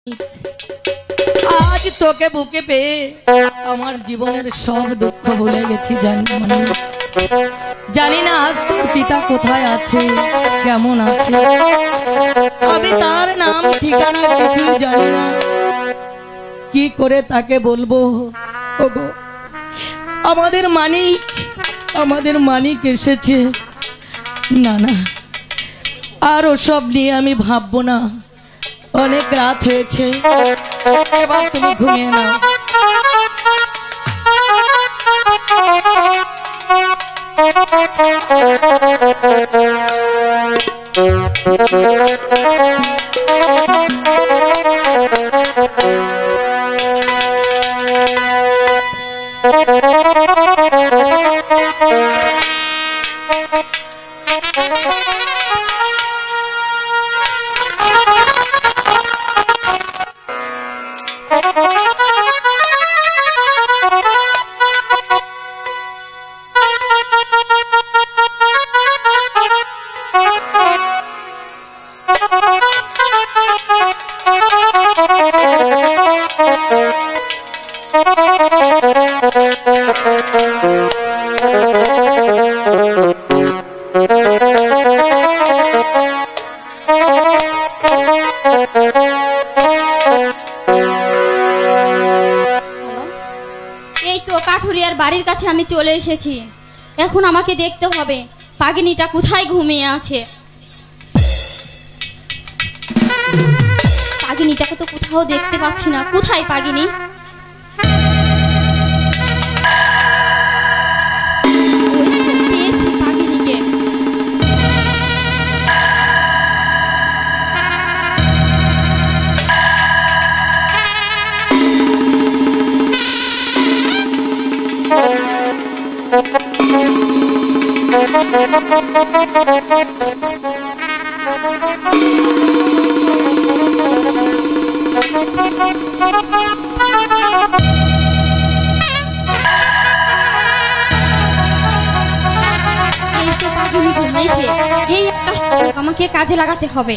आज তোকে বুকে পেয়ে আমার জীবনের সব দুঃখ ভুলে গেছি। জানি না আজ তোর পিতা কোথায় আছে, কেমন আছে। আমি তার নাম ঠিকানা কিছু জানি না, কি করে তাকে বলবো। ওগো আমাদের মানিক এসেছে। না না, আর ওসব নিয়ে আমি ভাববো না। অনেক রাত হয়েছে, এবার তুমি ঘুমিয়ে নাও। বাড়ির কাছে আমি চলে এসেছি। এখন আমাকে দেখতে হবে পাগিনীটা কোথায় ঘুমিয়ে আছে। পাগিনীটাকে তো কোথাও দেখতে পাচ্ছি না। কোথায় পাগিনী? পেয়েছি পাগিনীকে। আমাকে কাজে লাগাতে হবে।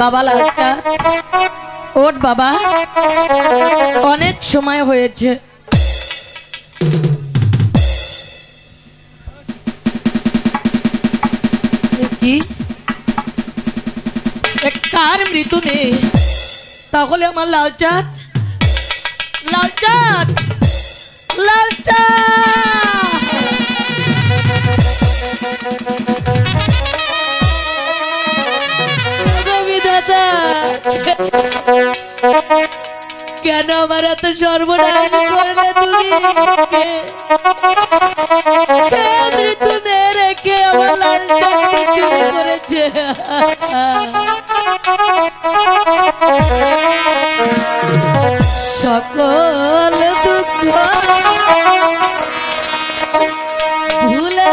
বাবা লালটা ওঠ বাবা, অনেক সময় হয়েছে। কি কার মৃত্যু নেই? তাহলে আমার লালচাঁদ, লালচাঁদ, কেন আমার এত সর্বনাশ করলে তুমি? মৃত্যু মেয়ে রেখে আমার লালচাঁদকে চুরি করেছে। সকল দুঃখ ভুলে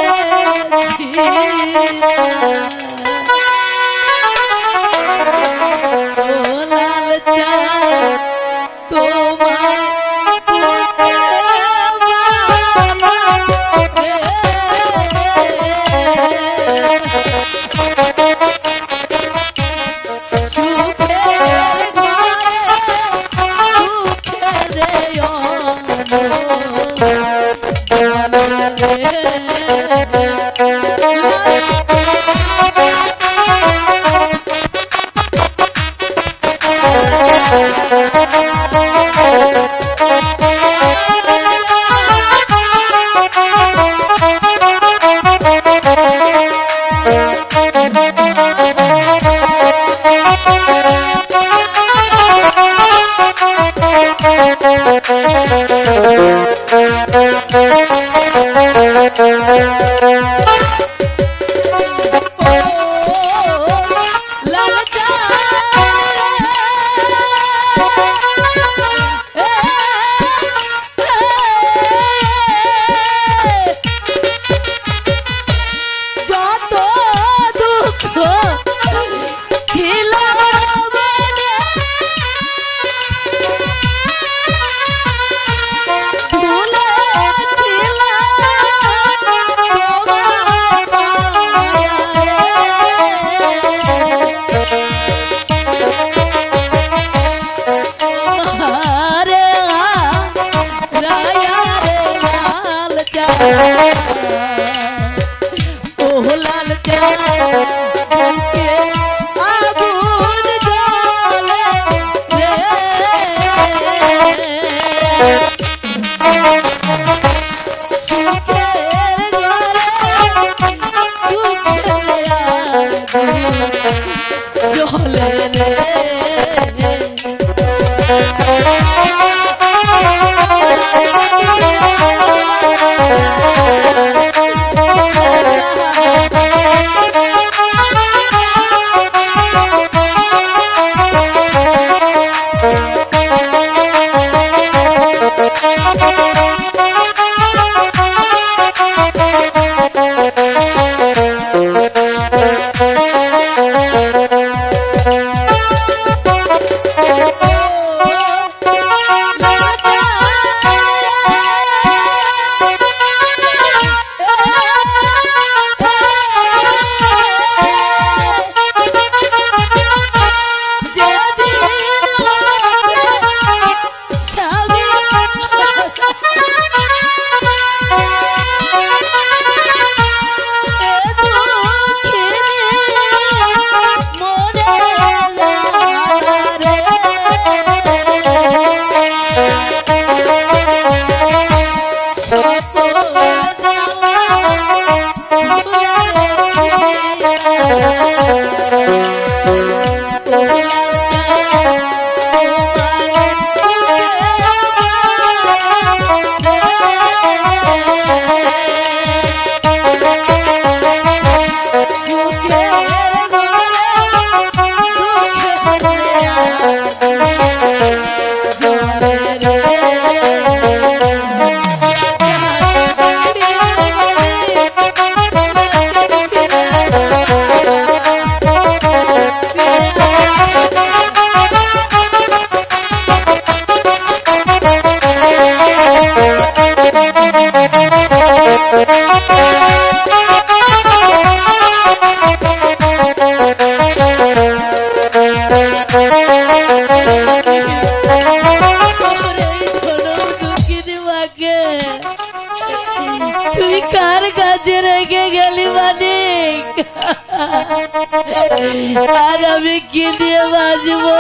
আর আমি কি দিয়ে বাজবো,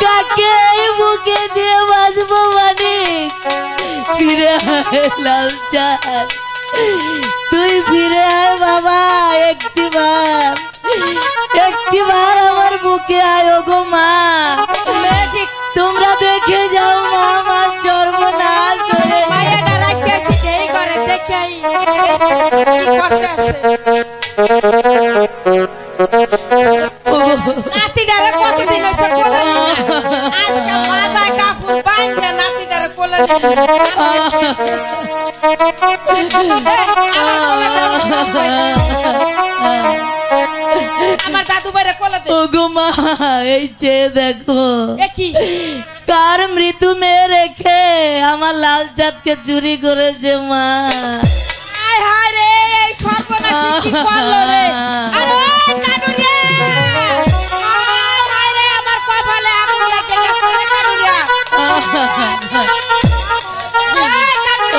কাকে মুখে দিয়ে বাজবো মানিক? ফিরে আয় লালচাঁদ, তুই ফিরে আয় বাবা, একটিবার আমার বুকে আয় গো মা। তোমরা দেখে যাও মা, আমার সর্বনাশ হয়ে মায়াটা রাখিয়াছি এই করে দেখাই নাতিটারে কতদিন হচ্ছে কোলে আজকে মাথায় কাপড় বাইন্ধে নাতিটারে কোলে আমার দাদু বাইরে কোলে দে। ওগো মা, এই চেয়ে দেখো কি কার মৃত্যু মেয়ে রেখে আমার লালচাঁদকে চুরি করেছে মা। হায় হায় রে, এই সর্বনাশ কি করলো রে? আরে কাটু রে, হায় হায় রে, আমার কপালে আগুন লেগে গেছে রে কাটু রে।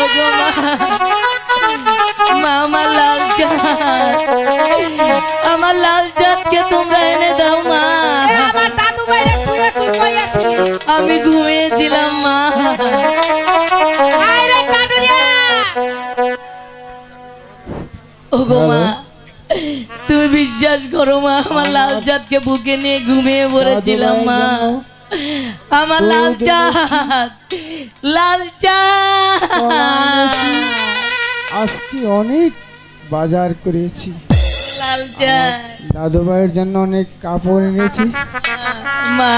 ওগো মা, আমার লালচাঁদকে তোমরা এনে দাও মা। আমার দাদু বাইরে শুয়ে তুই কই আছিস? আমি ঘুমিয়েছিলাম মা। হায় রে কাটু রে। ওগো মা, তুমি বিশ্বাস করো মা, আমার লালচাঁদকে বুকে নিয়ে ঘুমিয়ে পড়েছিলাম মা। আমার লালচাঁদ আজকে অনেক বাজার করেছি, লালচাঁদ দাদু ভাইয়ের জন্য অনেক কাপড় এনেছি মা,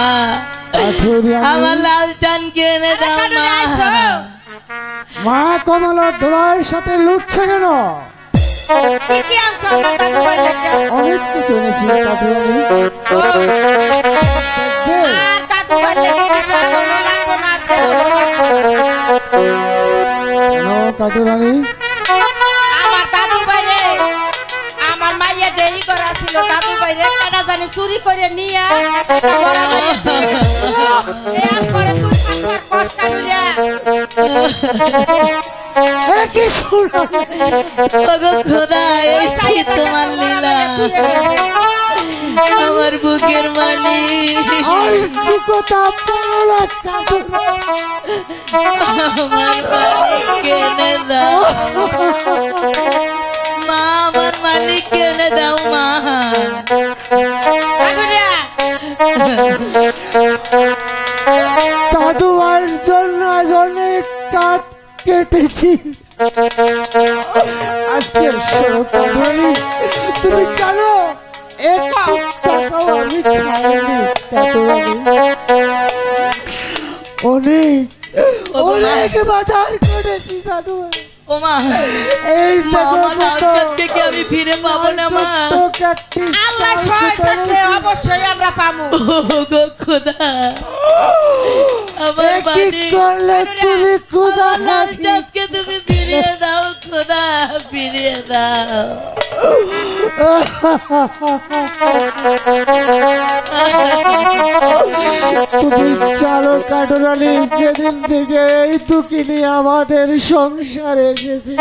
কাঠুরিয়া আমার লালচাঁদকে এনে দাও মা। মা কমলা দোলার সাথে লুটছে কেন? কি কি আনছো আমার দাদু বাইরে? অনেক কিছু এনেছি কাঠুরানি, আর দাদু বাইরে কিছু আনলো লাগবো না কাঠুরানি। আমার দাদু বাইরে আমার মাইয়া দেরি করা ছিল, দাদু বাইরে কাটা জানি চুরি করে নিয়ে কষ্ট করিয়া কি শুনো ওগো খোদা, এই কি তোমার লীলা? আমার বুকের মালিক, আর কথা বলো না কাঠুরানি। আমার মালিককে এনে দাও। দাও মা। কাটুরিয়া দাদুমার জন্য আজ অনেক কাঠ কেটেছি। আজকে কাটুরানি তুমি জানো একটু টাকাও আমি খাইনি কাটুরানি। অনেক অনেক বাজার করেছি দাদু। ও মা, এই আমার লাল চাঁদকে কি আমি ফিরে পাবো না মা? আল্লাহ সহায় থাকলে অবশ্যই আমরা পাবো। ও গো খোদা, আমার কি করলে তুমি খোদা? লাল চাঁদকে তুমি ফিরিয়ে দাও খোদা, ফিরিয়ে দাও। তুমি চালো কাটুরানি, যেদিন থেকে এই দুঃখিনী আমাদের সংসারে এসেছে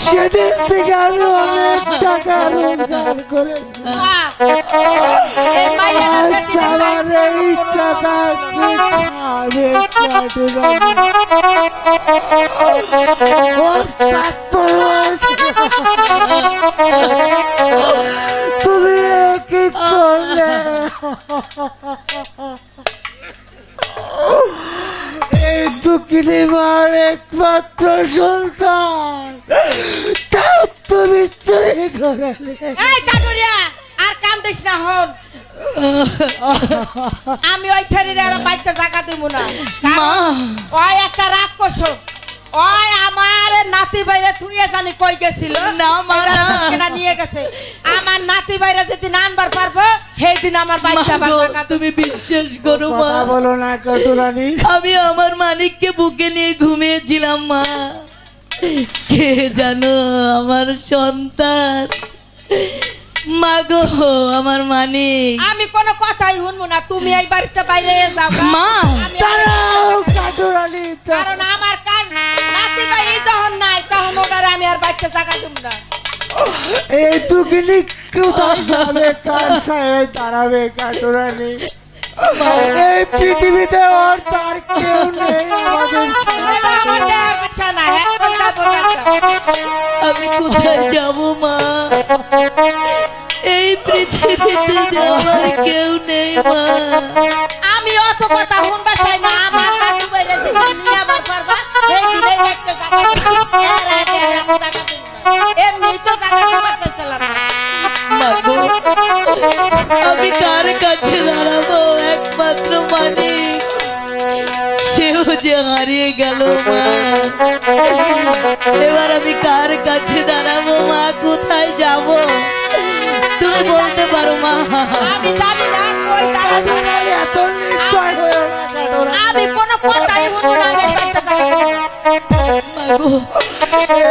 সেদিন থেকে আমি অনেক টাকা রোজগার করেছি। এই মাইয়া আজ আমার এই টাকা কি খাবে কাটুরানি? ও পাপ্পর, তুমি কি করলে? এই দুঃখিনী মার একমাত্র সন্তান, তাও তুমি চুরি করালে। এই কাটুরিয়া আর কান্দিস না হন। আমি ওই ছেড়ে আর বাইতে জায়গা দিব না মা, ওই একটা রাগ করছো। ওই আমার নাতি বাইরে তুই জানি কই গেছিল না মা, না। এটা নিয়ে গেছে। আমার নাতি বাইরে যদি না আনবার পারবো সেই দিন আমার বাচ্চা মা গো, বাচ্চা তুমি বিশ্বাস করো মা, কথা বলো না কাটুরানি। আমি আমার মানিককে বুকে নিয়ে ঘুমিয়েছিলাম মা। কে জানো আমার সন্তান, মা গো আমার মানিক। আমি কোনো কথাই শুনবো না, তুমি এই বাড়িতে বাইরে যাও মা, দাঁড়াও কাটুরানি, কারণ আমার কান নাতি বাইরে যখন নাই তখন ওটার আমি আর বাচ্চা জায়গা দিব না। এই দুঃখিনী কোথায় যাবে, কার সাথে দাঁড়াবে কাটুরানি? এই পৃথিবীতে আর তার কেউ নেই আমাদের ছাড়া। এটা আমার দেওয়ার বিষয় না, এখন যাবো না। আমি কোথায় যাব মা? এই পৃথিবীতে যাওয়ার কেউ নেই মা। আমি অত কথা শুনবার চাই না। আমার নাতি বাইরে যেদিন নিয়ে আবার পারবা সেই দিনেই একটা জায়গা দিব। এর আগে আর আমি জায়গা দিব না। এমনি তো জায়গা দিবার চাইছিলাম না। মা গো, আমি কার কাছে দাঁড়াবো? একমাত্র মানিক, সেও যে হারিয়ে গেল মা। এবার আমি কার কাছে দাঁড়াবো মা? কোথায় যাব তুমি বলতে পারো মা? আমি জানি না কই দাঁড়াবো। এত নিশ্চয় হয়েও না কাটুরানি। আমি কোনো কথাই শুনবো না। আমি বাচ্চা জায়গা দিব না। মা গো,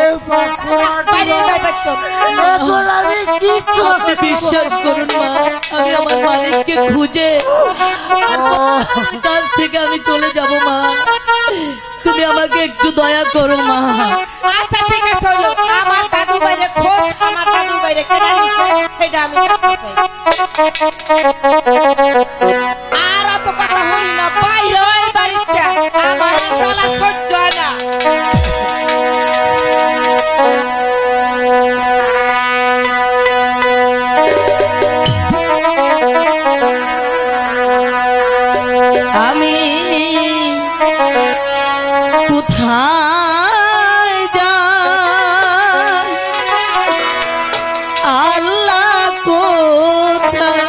এই বাচ্চাটা বাইরে যাই বাচ্চা। কাটুরানি কি আপনি করবে? বিশ্বাস করুন মা, আমি আমার মালিককে খুঁজে আপনার কাছ থেকে আমি চলে যাব মা। তুমি আমাকে একটু দয়া করো মা। আচ্ছা ঠিক আছে হইলো। আমার দাদু বাইরে খোঁজ, আমার দাদু বাইরে কেনা নিছে সেটা আমি জানতে চাই। আর অত কথা শুনি না, বাইরে ওই বাড়িতে আমার গলা সহ্য হয় না। আমি কোথায় যাই আল্লাহ কোথায়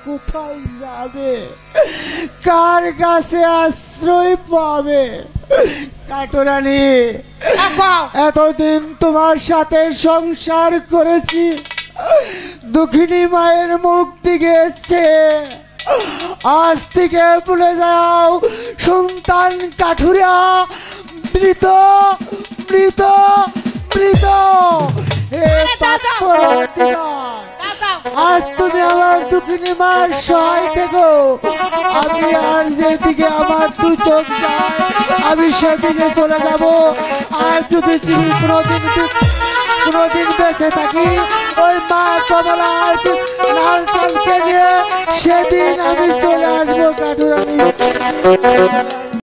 কোথায় যাবে, কার কাছে আশ্রয় পাবে? কাটুরানী, এতদিন তোমার সাথে সংসার করেছি, দুঃখিনী মায়ের মুখ দিকে আজ থেকে ভুলে যাও সন্তান কাঠুরা মৃত মৃত মৃত। আজ তুমি আমার দুঃখিনী মার সহায় থেকো, আমি আর যেদিকে আমার দু চোখ যায় আমি সেদিকে চলে যাব। আর যদি তুমি কোনোদিন বেঁচে থাকি, ওই মা কমলার লাল চালকে নিয়ে সেদিন আমি চলে আসবো কাঠুরানি।